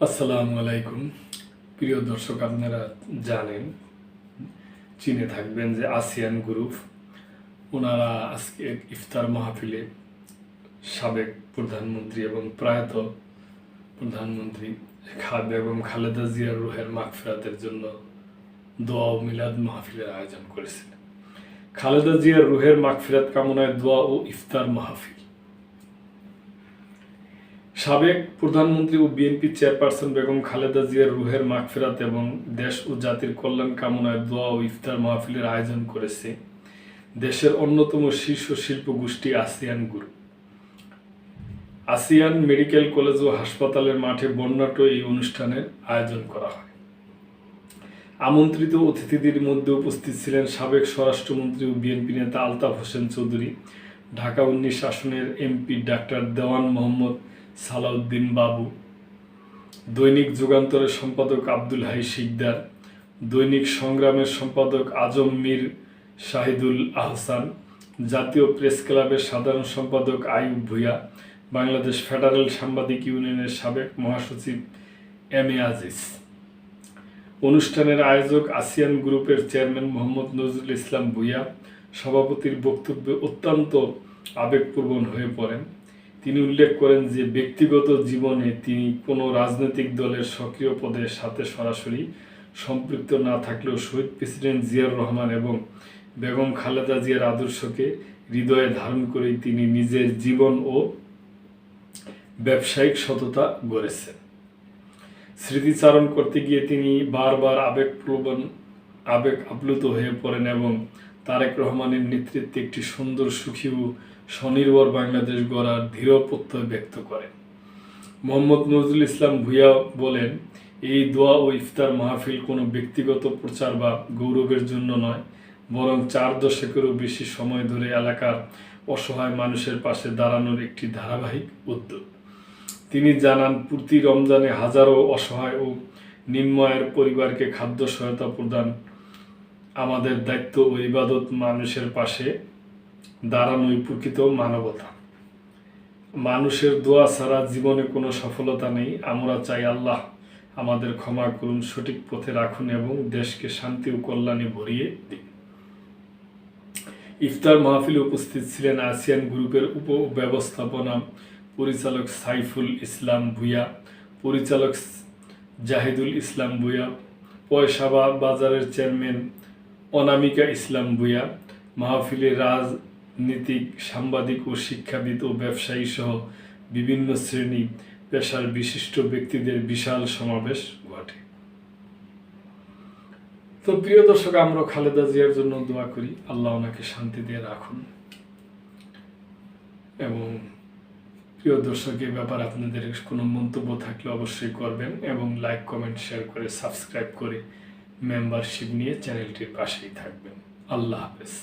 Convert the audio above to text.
আসসালামু আলাইকুম। প্রিয় দর্শক, আপনারা জানেন, চিনে থাকবেন যে আসিয়ান গ্রুপ ওনারা আজকে ইফতার মাহফিলে সাবেক প্রধানমন্ত্রী এবং প্রয়াত প্রধানমন্ত্রী বেগম খালেদা জিয়ার রুহের মাগফিরাতের জন্য দোয়া ও মিলাদ মাহফিলের আয়োজন করেছিলেন। খালেদা জিয়ার রুহের মাগফিরাত কামনায় দোয়া ও ইফতার মাহফিল। সাবেক প্রধানমন্ত্রী ও বিএনপি চেয়ারপারসন বেগম খালেদা জিয়ার রুহের মাগফিরাত এবং দেশ ও জাতির কল্যাণ কামনায় দোয়া ও ইফতার মাহফিলের আয়োজন করেছে দেশের অন্যতম শীর্ষ শিল্প গোষ্ঠী Asian group. Asian medical college ও হাসপাতালের মাঠে বর্ণাঢ্য এই অনুষ্ঠানের আয়োজন করা হয়। আমন্ত্রিত অতিথিদের মধ্যে উপস্থিত ছিলেন সাবেক স্বরাষ্ট্রমন্ত্রী ও বিএনপি নেতা আলতাফ হোসেন চৌধুরী, ঢাকা 19 আসনের এমপি ডাক্তার দেওয়ান মোহাম্মদ সালাউদ্দিন বাবু, দৈনিক যুগান্তরের সম্পাদক আব্দুল হাই শিকদার, দৈনিক সংগ্রামের সম্পাদক আজম মীর শাহিদুল আহসান, জাতীয় প্রেস ক্লাবের সাধারণ সম্পাদক আইয়ুব ভূঁইয়া, বাংলাদেশ ফেডারেল সাংবাদিক ইউনিয়নের সাবেক মহাসচিব এম এ আজিজ। অনুষ্ঠানের আয়োজক আসিয়ান গ্রুপের চেয়ারম্যান মোহাম্মদ নজরুল ইসলাম ভূঁইয়া সভাপতির বক্তব্যে অত্যন্ত আবেগপ্রবণ হয়ে পড়েন। তিনি উল্লেখ করেন যে ব্যক্তিগত জীবনে তিনি কোনো রাজনৈতিক দলের সক্রিয় পদের সাথে সরাসরি সম্পৃক্ত না থাকলেও শহীদ প্রেসিডেন্ট জিয়াউর রহমান এবং বেগম খালেদা জিয়ার আদর্শকে হৃদয়ে ধারণ করেই তিনি নিজের জীবন ও ব্যবসায়িক সততা গড়েছেন। স্মৃতিচারণ করতে গিয়ে তিনি বারবার আবেগ আপ্লুত হয়ে পড়েন এবং তারেক রহমানের নেতৃত্বে একটি সুন্দর, সুখী ও স্বনির্ভর বাংলাদেশ গড়ার দৃঢ় প্রত্যয় ব্যক্ত করেন। মোহাম্মদ নজরুল ইসলাম ভূঁইয়া বলেন, এই দোয়া ও ইফতার মাহফিল কোনো ব্যক্তিগত প্রচার বা গৌরবের জন্য নয়, বরং 4 দশকেরও বেশি সময় ধরে এলাকার অসহায় মানুষের পাশে দাঁড়ানোর একটি ধারাবাহিক উদ্যোগ। তিনি জানান, প্রতি রমজানে হাজারো অসহায় ও নিম্ন আয়ের পরিবারকে খাদ্য সহায়তা প্রদান আমাদের দায়িত্ব ও ইবাদত। মানুষের পাশে দাঁড়ানোই প্রকৃত মানবতা। মানুষের দোয়া ছাড়া জীবনে কোনো সফলতা নেই। আমরা চাই আল্লাহ আমাদের ক্ষমা করুন, সঠিক পথে রাখুন এবং দেশকে শান্তি ও কল্যাণে ভরিয়ে দিন। ইফতার মাহফিলে উপস্থিত ছিলেন আসিয়ান গ্রুপের উপব্যবস্থাপনা পরিচালক সাইফুল ইসলাম ভূঁইয়া, পরিচালক জাহিদুল ইসলাম ভূঁইয়া, পয়সা বাজারের চেয়ারম্যান অনামিকা ইসলাম ভূঁইয়া, মাহফিলে রাজনীতিক, সাংবাদিক ও শিক্ষাবিদ ও ব্যবসায়ী সহ বিভিন্ন শ্রেণী পেশার বিশিষ্ট ব্যক্তিদের বিশাল সমাবেশ ঘটে। তো প্রিয় দর্শক, আমরা খালেদা জিয়ার জন্য দোয়া করি, আল্লাহ ওনাকে শান্তি দিয়ে রাখুন। এবং প্রিয় দর্শক, এই ব্যাপারে আপনাদের কোনো মন্তব্য থাকলে অবশ্যই করবেন এবং লাইক, কমেন্ট, শেয়ার করে সাবস্ক্রাইব করে মেম্বারশিপ নিয়ে চ্যানেলটির পাশেই থাকবেন। আল্লাহ হাফেজ।